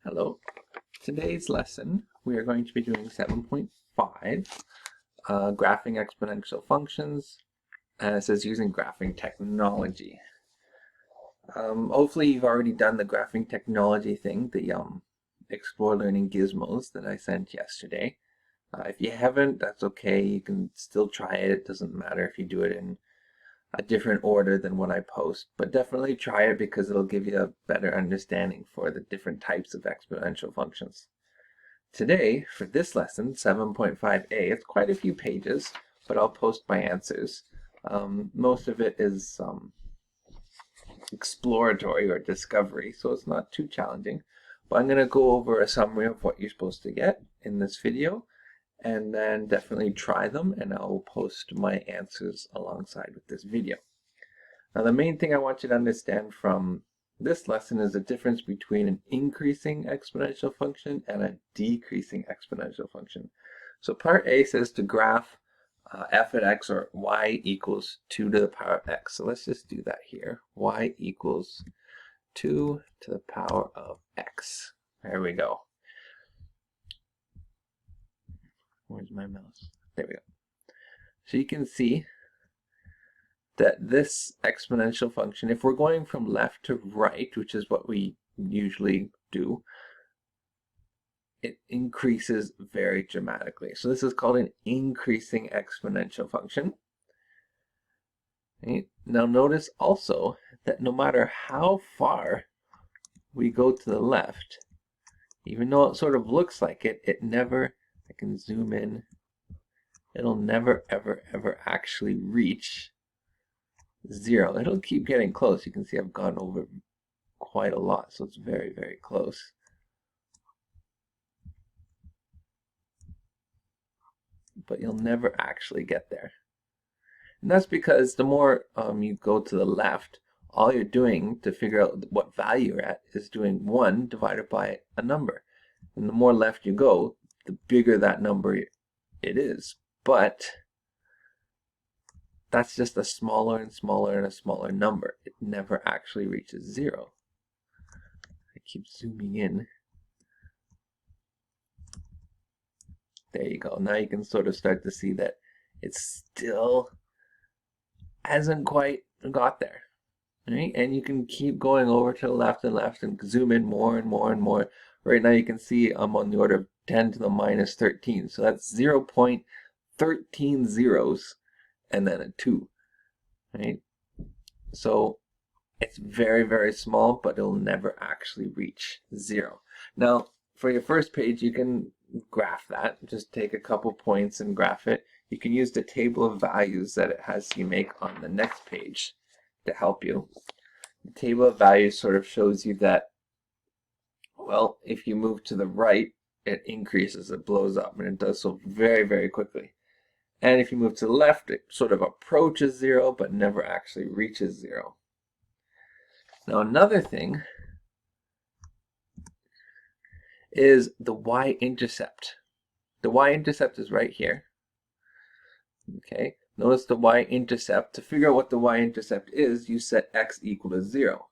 Hello. Today's lesson, we are going to be doing 7.5, graphing exponential functions, and it says using graphing technology. Hopefully you've already done the graphing technology thing, the Explore Learning Gizmos that I sent yesterday. If you haven't, that's okay. You can still try it. It doesn't matter if you do it in a different order than what I post, but definitely try it because it'll give you a better understanding for the different types of exponential functions. Today, for this lesson, 7.5a, it's quite a few pages, but I'll post my answers. Most of it is exploratory or discovery, so it's not too challenging. But I'm going to go over a summary of what you're supposed to get in this video, and then definitely try them, and I'll post my answers alongside with this video. Now, the main thing I want you to understand from this lesson is the difference between an increasing exponential function and a decreasing exponential function. So part A says to graph f at x, or y equals 2 to the power of x. So let's just do that here. Y equals 2 to the power of x. There we go. Where's my mouse? There we go. So you can see that this exponential function, if we're going from left to right, which is what we usually do, it increases very dramatically. So this is called an increasing exponential function. Okay. Now notice also that no matter how far we go to the left, even though it sort of looks like it, it never, I can zoom in, it'll never ever actually reach 0. It'll keep getting close. You can see I've gone over quite a lot, so it's very close. But you'll never actually get there. And that's because the more you go to the left, all you're doing to figure out what value you're at is doing 1 divided by a number. And the more left you go, the bigger that number it is. But that's just a smaller and smaller and a smaller number. It never actually reaches 0. I keep zooming in. There you go. Now you can sort of start to see that it still hasn't quite got there. Right? And you can keep going over to the left and left and zoom in more and more and more. Right now you can see I'm on the order of 10 to the minus 13. So that's 0.13 zeros and then a 2. Right? So it's very small, but it'll never actually reach 0. Now, for your first page, you can graph that. Just take a couple points and graph it. You can use the table of values that it has you make on the next page to help you. The table of values sort of shows you that, well, if you move to the right, it increases, it blows up, and it does so very quickly. And if you move to the left, it sort of approaches 0, but never actually reaches 0. Now another thing is the Y-intercept. The Y-intercept is right here. Okay, notice the Y-intercept. To figure out what the Y-intercept is, you set x equal to 0.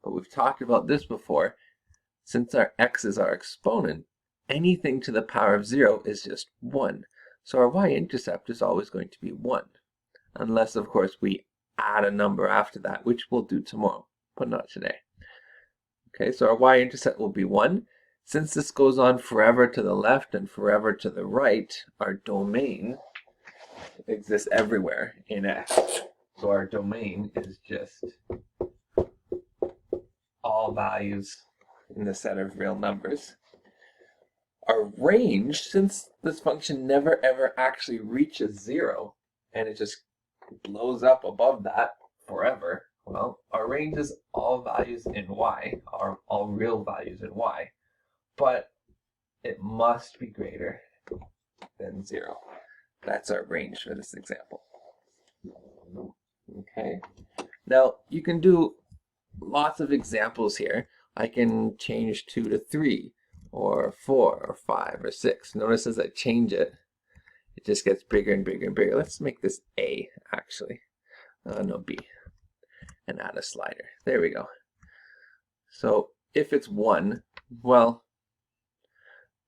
But we've talked about this before. Since our x is our exponent, anything to the power of 0 is just 1. So our Y-intercept is always going to be 1. Unless, of course, we add a number after that, which we'll do tomorrow, but not today. Okay, so our Y-intercept will be 1. Since this goes on forever to the left and forever to the right, our domain exists everywhere in X. So our domain is just all values in the set of real numbers. Our range, since this function never ever actually reaches 0, and it just blows up above that forever, well, our range is all values in Y, all real values in Y, but it must be greater than 0. That's our range for this example. Okay. Now, you can do lots of examples here. I can change 2 to 3, or 4, or 5, or 6. Notice as I change it, it just gets bigger and bigger and bigger. Let's make this A, actually. No, B. And add a slider. There we go. So if it's 1, well,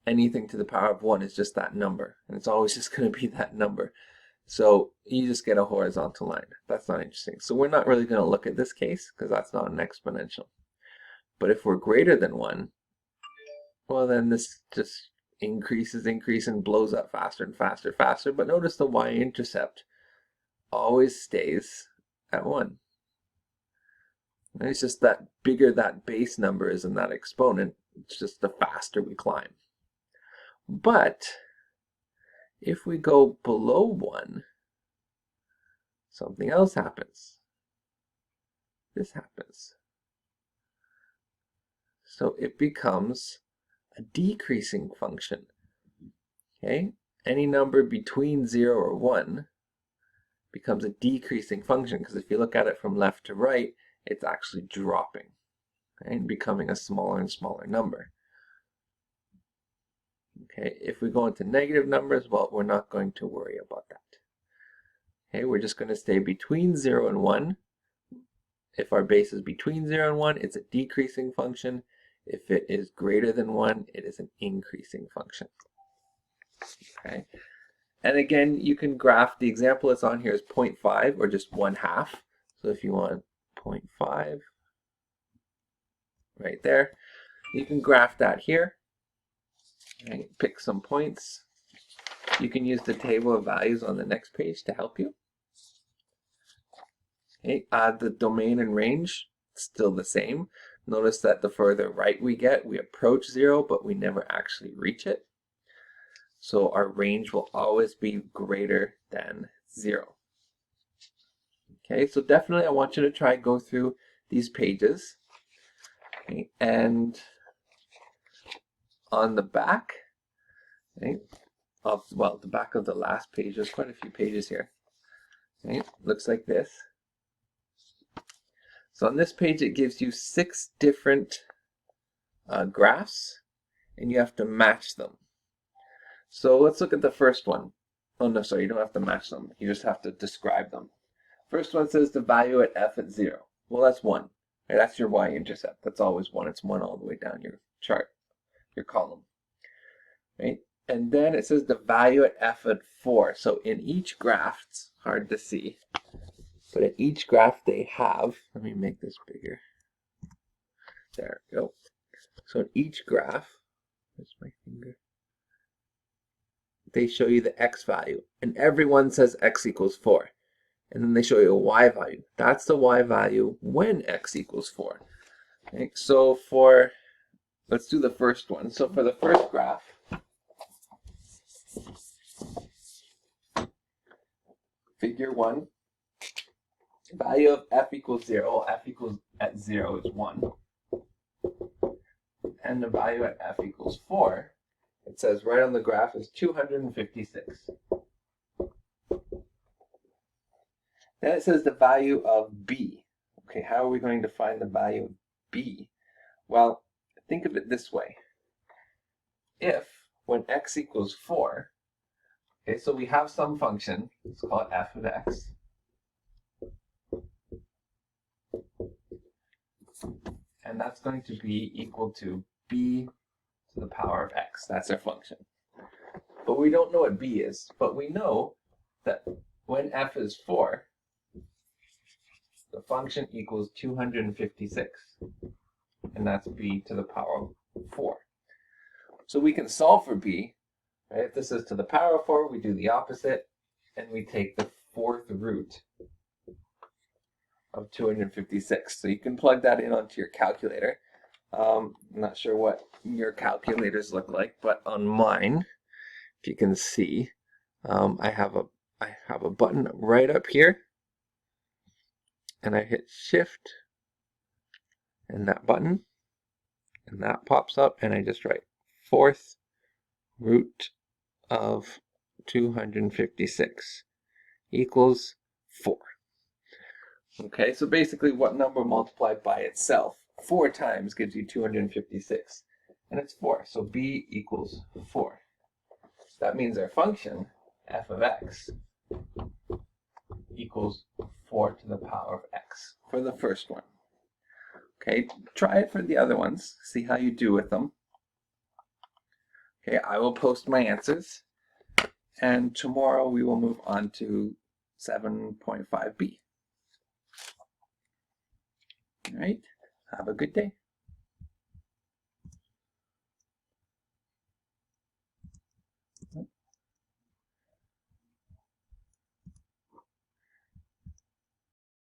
anything to the power of 1 is just that number, and it's always just going to be that number. So you just get a horizontal line. That's not interesting. So we're not really going to look at this case because that's not an exponential. But if we're greater than 1, well, then this just increases and blows up faster and faster. But notice the y-intercept always stays at 1. And it's just that bigger that base number is in that exponent, it's just the faster we climb. But if we go below 1, something else happens. This happens. So it becomes a decreasing function. Okay? Any number between 0 or 1 becomes a decreasing function, because if you look at it from left to right, it's actually dropping, okay, and becoming a smaller and smaller number. Okay, if we go into negative numbers, well, we're not going to worry about that. Okay, we're just going to stay between 0 and 1. If our base is between 0 and 1, it's a decreasing function. If it is greater than 1, it is an increasing function. Okay, and again, you can graph. The example that's on here is 0.5 or just 1/2. So if you want 0.5 right there, you can graph that here. Okay, pick some points. You can use the table of values on the next page to help you. Okay, the domain and range, still the same. Notice that the further right we get, we approach 0, but we never actually reach it. So our range will always be greater than 0. Okay, so definitely I want you to try go through these pages. Okay, and on the back, okay, of, well, the back of the last page, there's quite a few pages here. Okay, looks like this. So on this page, it gives you 6 different graphs, and you have to match them. So let's look at the first one. Oh, no, sorry, you don't have to match them. You just have to describe them. First one says the value at f at 0. Well, that's 1. Right? That's your y-intercept. That's always 1. It's 1 all the way down your chart, your column. Right? And then it says the value at f at 4. So in each graph, it's hard to see, but in each graph they have, let me make this bigger. There we go. So in each graph, where's my finger? They show you the x value, and everyone says x equals 4. And then they show you a y value. That's the y value when x equals 4. Okay, so let's do the first one. So for the first graph, figure 1, value of f equals 0, f equals at 0 is 1. And the value at f equals 4, it says right on the graph, is 256. Then it says the value of b. Okay, how are we going to find the value of b? Well, think of it this way. If, when x equals 4, okay, so we have some function, let's call it f of x. And that's going to be equal to b to the power of x. That's our function. But we don't know what b is, but we know that when f is 4, the function equals 256, and that's b to the power of 4. So we can solve for b, right? If this is to the power of 4, we do the opposite, and we take the 4th root of 256. So you can plug that in onto your calculator. I'm not sure what your calculators look like, but on mine, if you can see, I have a button right up here, and I hit shift and that button, and that pops up, and I just write 4th root of 256 equals 4. Okay, so basically what number multiplied by itself 4 times gives you 256, and it's 4, so b equals 4. That means our function, f of x, equals 4 to the power of x for the first one. Okay, try it for the other ones, see how you do with them. Okay, I will post my answers, and tomorrow we will move on to 7.5b. All right, have a good day.